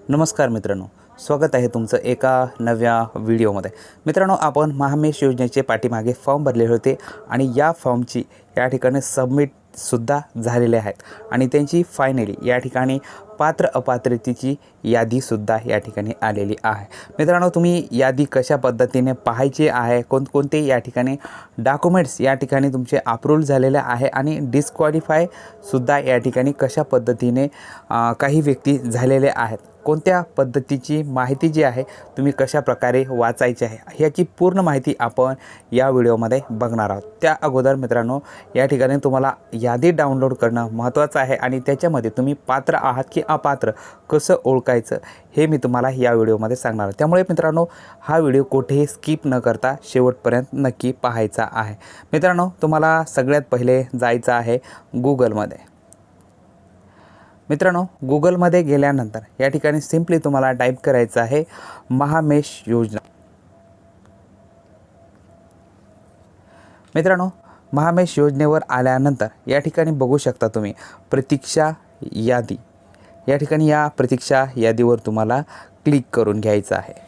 नमस्कार मित्रांनो, स्वागत आहे तुमचं एका नव्या व्हिडिओमध्ये। मित्रांनो, आपण महामेश योजनेचे पाठीमागे फॉर्म भरले होते आणि या फॉर्मची या ठिकाणी सबमिटसुद्धा झालेले आहेत आणि त्यांची फायनली या ठिकाणी पात्र अपात्रतेची यादीसुद्धा या ठिकाणी आलेली आहे। मित्रांनो, तुम्ही यादी कशा पद्धतीने पाहायची आहे, कोणकोणते या ठिकाणी डॉक्युमेंट्स या ठिकाणी तुमचे अप्रूव्ह झालेले आहे आणि डिस्क्वालिफायसुद्धा या ठिकाणी कशा पद्धतीने काही व्यक्ती झालेले आहेत, कोणत्या पद्धतीची माहिती जी आहे तुम्ही कशा प्रकारे वाचायची आहे ह्याची पूर्ण माहिती आपण या व्हिडिओमध्ये बघणार आहोत। त्या अगोदर मित्रांनो, या ठिकाणी तुम्हाला यादी डाउनलोड करणं महत्त्वाचं आहे आणि त्याच्यामध्ये तुम्ही पात्र आहात की अपात्र कसं ओळखायचं हे मी तुम्हाला या व्हिडिओमध्ये सांगणार आहे। त्यामुळे मित्रांनो, हा व्हिडिओ कुठेही स्किप न करता शेवटपर्यंत नक्की पाहायचा आहे। मित्रांनो, तुम्हाला सगळ्यात पहिले जायचं आहे गूगलमध्ये। मित्रांनो, गूगलमध्ये गेल्यानंतर या ठिकाणी सिंपली तुम्हाला टाईप करायचं आहे महामेश योजना। मित्रांनो, महामेश योजनेवर आल्यानंतर या ठिकाणी बघू शकता तुम्ही प्रतीक्षा यादी। या ठिकाणी या प्रतीक्षा यादीवर तुम्हाला क्लिक करून घ्यायचं आहे।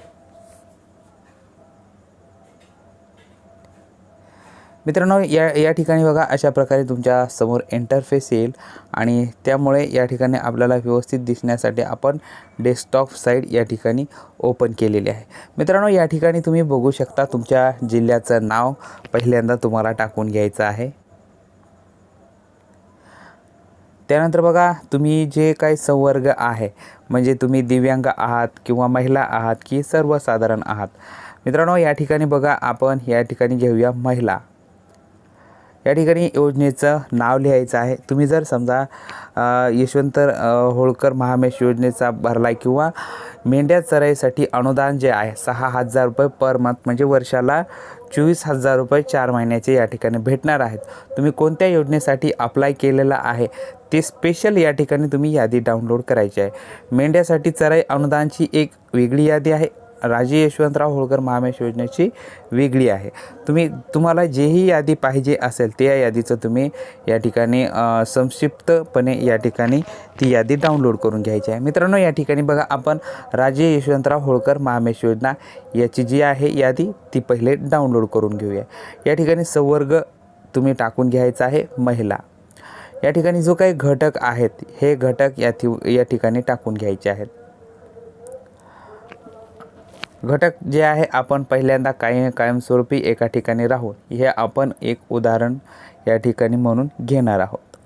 मित्रांनो, या ठिकाणी बघा अशा प्रकारे तुमच्या समोर इंटरफेस येईल आणि त्यामुळे या ठिकाणी आपल्याला व्यवस्थित दिसण्यासाठी आपण डेस्कटॉप साईड या ठिकाणी ओपन केलेली आहे। मित्रांनो, या ठिकाणी तुम्ही बघू शकता तुमच्या जिल्ह्याचं नाव पहिल्यांदा तुम्हाला टाकून घ्यायचं आहे। त्यानंतर बघा तुम्ही जे काही संवर्ग आहे, म्हणजे तुम्ही दिव्यांग आहात किंवा महिला आहात की सर्वसाधारण आहात। मित्रांनो, या ठिकाणी बघा आपण या ठिकाणी घेऊया महिला। या ठिकाणी योजनेचं नाव लिहायचं आहे। तुम्ही जर समजा यशवंत होळकर महामेश योजनेचा भरला किंवा मेंढ्या चराईसाठी अनुदान जे आहे 6,000 रुपये पर मंथ, म्हणजे वर्षाला 24,000 रुपये 4 महिन्याचे या ठिकाणी भेटणार आहेत। तुम्ही कोणत्या योजनेसाठी अप्लाय केलेला आहे ते स्पेशल या ठिकाणी तुम्ही यादी डाउनलोड करायची आहे। मेंढ्यासाठी चराई अनुदानची एक वेगळी यादी आहे, राजे यशवंतराव होळकर महामेश योजनेची वेगळी आहे। तुम्हाला जेही यादी पाहिजे असेल त्या यादीचं तुम्ही या ठिकाणी संक्षिप्तपणे या ठिकाणी ती यादी डाउनलोड करून घ्यायची आहे। मित्रांनो, या ठिकाणी बघा आपण राजे यशवंतराव होळकर महामेश योजना याची जी आहे यादी ती पहिले डाउनलोड करून घेऊया। या ठिकाणी संवर्ग तुम्ही टाकून घ्यायचा आहे महिला। या ठिकाणी जो काही घटक आहेत हे घटक या ठिकाणी टाकून घ्यायचे आहेत। घटक जे आहे आपण पहिल्यांदा कायमस्वरूपी एका ठिकाणी राहून हे आपण एक उदाहरण या ठिकाणी म्हणून घेणार आहोत।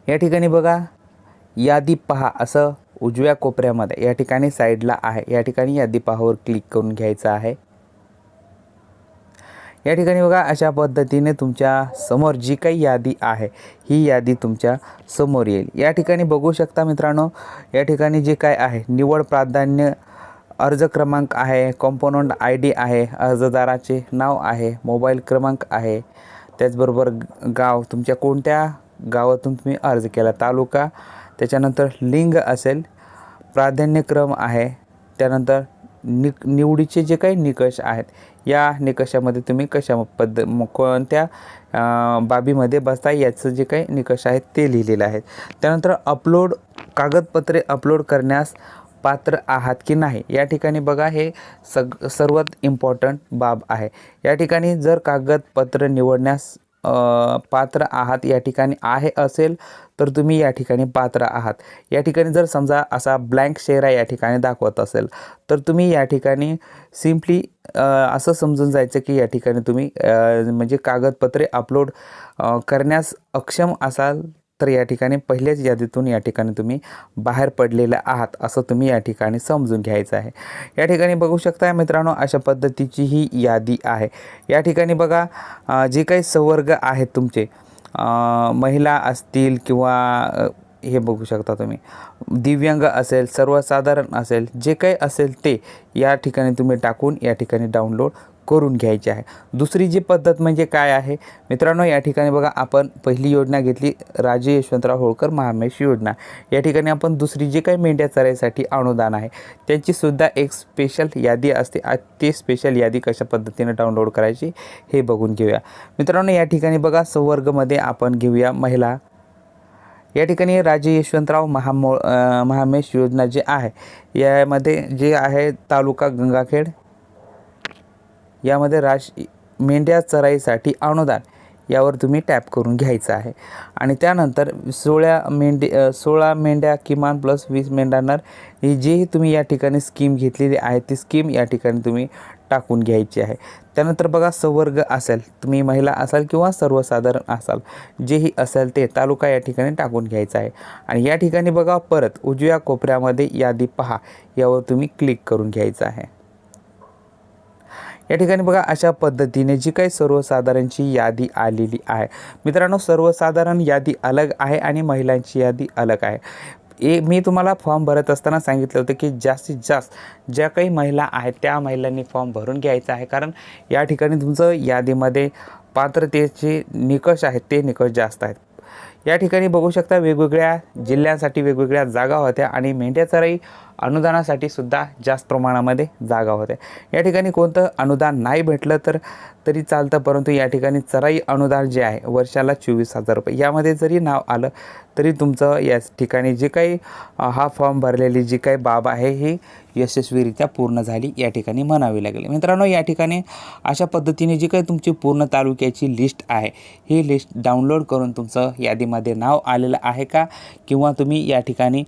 या ठिकाणी बघा यादी पहा असं उजव्या कोपऱ्यामध्ये या ठिकाणी साईडला आहे। या ठिकाणी यादी पहावर क्लिक करून घ्यायचं आहे। या ठिकाणी बघा अशा पद्धतीने तुमच्या समोर जी काही यादी आहे ही यादी तुमच्या समोर येईल। या ठिकाणी बघू शकता मित्रांनो, या ठिकाणी जे काय आहे निवड प्राधान्य, अर्ज क्रमांक आहे, कॉम्पोनंट ID आहे, अर्जदाराचे नाव आहे, मोबाईल क्रमांक आहे, त्याचबरोबर गाव तुमच्या कोणत्या गावातून तुम्ही अर्ज केला, तालुका, त्याच्यानंतर लिंग असेल, प्राधान्यक्रम आहे, त्यानंतर निवडीचे जे काही निकष आहेत या निकषामध्ये तुम्ही कोणत्या बाबीमध्ये बसता याचं जे काही निकष आहेत ते लिहिलेले आहेत। त्यानंतर कागदपत्रे अपलोड करण्यास पात्र आहात की नाही, या ठिकाणी बघा हे सर्वात इम्पॉर्टंट बाब आहे। या ठिकाणी जर कागदपत्र निवडण्यास पात्र आहात या ठिकाणी आहे असेल तर तुम्ही या ठिकाणी पात्र आहात। या ठिकाणी जर समजा असा ब्लँक चेहरा या ठिकाणी दाखवत असेल तर तुम्ही या ठिकाणी सिम्पली असं समजून जायचं की या ठिकाणी तुम्ही म्हणजे कागदपत्रे अपलोड करण्यास अक्षम असाल तर या ठिकाणी पहिल्याच यादीतून या ठिकाणी तुम्ही बाहेर पडलेले आहात असं तुम्ही या ठिकाणी समजून घ्यायचं आहे। या ठिकाणी बघू शकता मित्रांनो, अशा पद्धतीची ही यादी आहे। या ठिकाणी बघा जे काही संवर्ग आहेत तुमचे महिला असतील किंवा हे बघू शकता तुम्ही दिव्यांग असेल, सर्वसाधारण असेल, जे काही असेल ते या ठिकाणी तुम्ही टाकून या ठिकाणी डाउनलोड करून घ्यायची आहे। दुसरी जी पद्धत म्हणजे काय आहे मित्रांनो, या ठिकाणी बघा आपण पहिली योजना घेतली राजे यशवंतराव होळकर महामेश योजना। या ठिकाणी आपण दुसरी जी काही मेंढ्या चराईसाठी अनुदान आहे त्यांची सुद्धा एक स्पेशल यादी असते। ते स्पेशल यादी कशा पद्धतीने डाउनलोड करायची हे बघून घेऊया मित्रांनो। या ठिकाणी बघा संवर्गमध्ये आपण घेऊया महिला। या ठिकाणी राजे यशवंतराव महामेश योजना जे आहे यामध्ये जे आहे तालुका गंगाखेड, यामध्ये मेंढ्या चराईसाठी अनुदान यावर तुम्ही टॅप करून घ्यायचं आहे। आणि त्यानंतर 16 मेंढ्या किमान प्लस 20 मेंढ्यांना ही जी तुम्ही या ठिकाणी स्कीम घेतलेली आहे ती स्कीम या ठिकाणी तुम्ही टाकून घ्यायची आहे। त्यानंतर बघा संवर्ग असेल, तुम्ही महिला असाल किंवा सर्वसाधारण असाल, जेही असेल ते तालुका या ठिकाणी टाकून घ्यायचा आहे। आणि या ठिकाणी बघा परत उजव्या कोपऱ्यामध्ये यादी पहा यावर तुम्ही क्लिक करून घ्यायचं आहे। या ठिकाणी बघा अशा पद्धतीने जी काही सर्वसाधारणची यादी आलेली आहे मित्रांनो, सर्वसाधारण यादी अलग आहे आणि महिलांची यादी अलग आहे। मी तुम्हाला फॉर्म भरत असताना सांगितलं होतं की जास्तीत जास्त ज्या काही महिला आहेत त्या महिलांनी फॉर्म भरून घ्यायचा आहे, कारण या ठिकाणी तुमचं यादीमध्ये पात्रतेचे निकष आहेत ते निकष जास्त आहेत। या ठिकाणी बघू शकता वेगवेगळ्या जिल्ह्यांसाठी वेगवेगळ्या जागा होत्या आणि मेंढ्या चराई अनुदानासाठी सुद्धा जास्त प्रमाणामध्ये जागा होत्या। या ठिकाणी कोणतं अनुदान नाही भेटलं तरी चालतं, परंतु या ठिकाणी चराई अनुदान जे आहे वर्षाला 24,000 रुपये यामध्ये जरी नाव आलं तरी तुमचं या ठिकाणी जे काही हा फॉर्म भरलेली जी काही बाब आहे ही यशस्वीरित्या पूर्ण झाली या ठिकाणी म्हणावी लागेल। मित्रांनो, या ठिकाणी अशा पद्धतीने जी काही तुमची पूर्ण तालुक्याची लिस्ट आहे ही लिस्ट डाउनलोड करून तुमचं यादीमध्ये नाव आलेलं आहे का, किंवा तुम्ही या ठिकाणी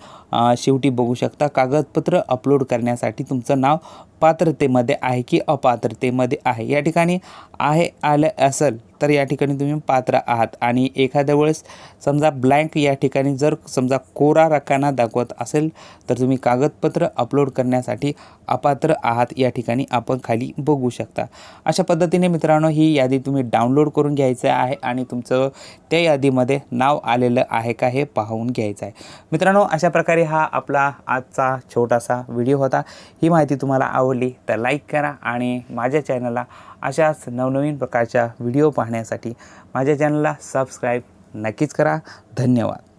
शेवटी बघू शकता कागदपत्र अपलोड करण्यासाठी तुमचं नाव पात्रतेमध्ये आहे की अपात्रतेमध्ये आहे। या ठिकाणी आलं असेल तर या ठिकाणी तुम्ही पात्र आहात, आणि एखाद्या वेळेस समजा ब्लँक या ठिकाणी जर समजा कोरा रकाना दाखवत असेल तर तुम्ही कागदपत्र अपलोड करण्यासाठी अपात्र आहात या ठिकाणी आपण खाली बघू शकता। अशा पद्धतीने मित्रांनो ही यादी तुम्ही डाउनलोड करून घ्यायचं आहे आणि तुमचं त्या यादीमध्ये नाव आलेलं आहे का हे पाहून घ्यायचं आहे। मित्रांनो, अशा प्रकारे हा आपला आजचा छोटासा व्हिडिओ होता। ही माहिती तुम्हाला आवडली तर लाईक करा आणि माझ्या चॅनलला अशाच नवनवीन प्रकारच्या व्हिडिओ पाहण्यासाठी माझ्या चॅनलला सबस्क्राईब नक्कीच करा। धन्यवाद।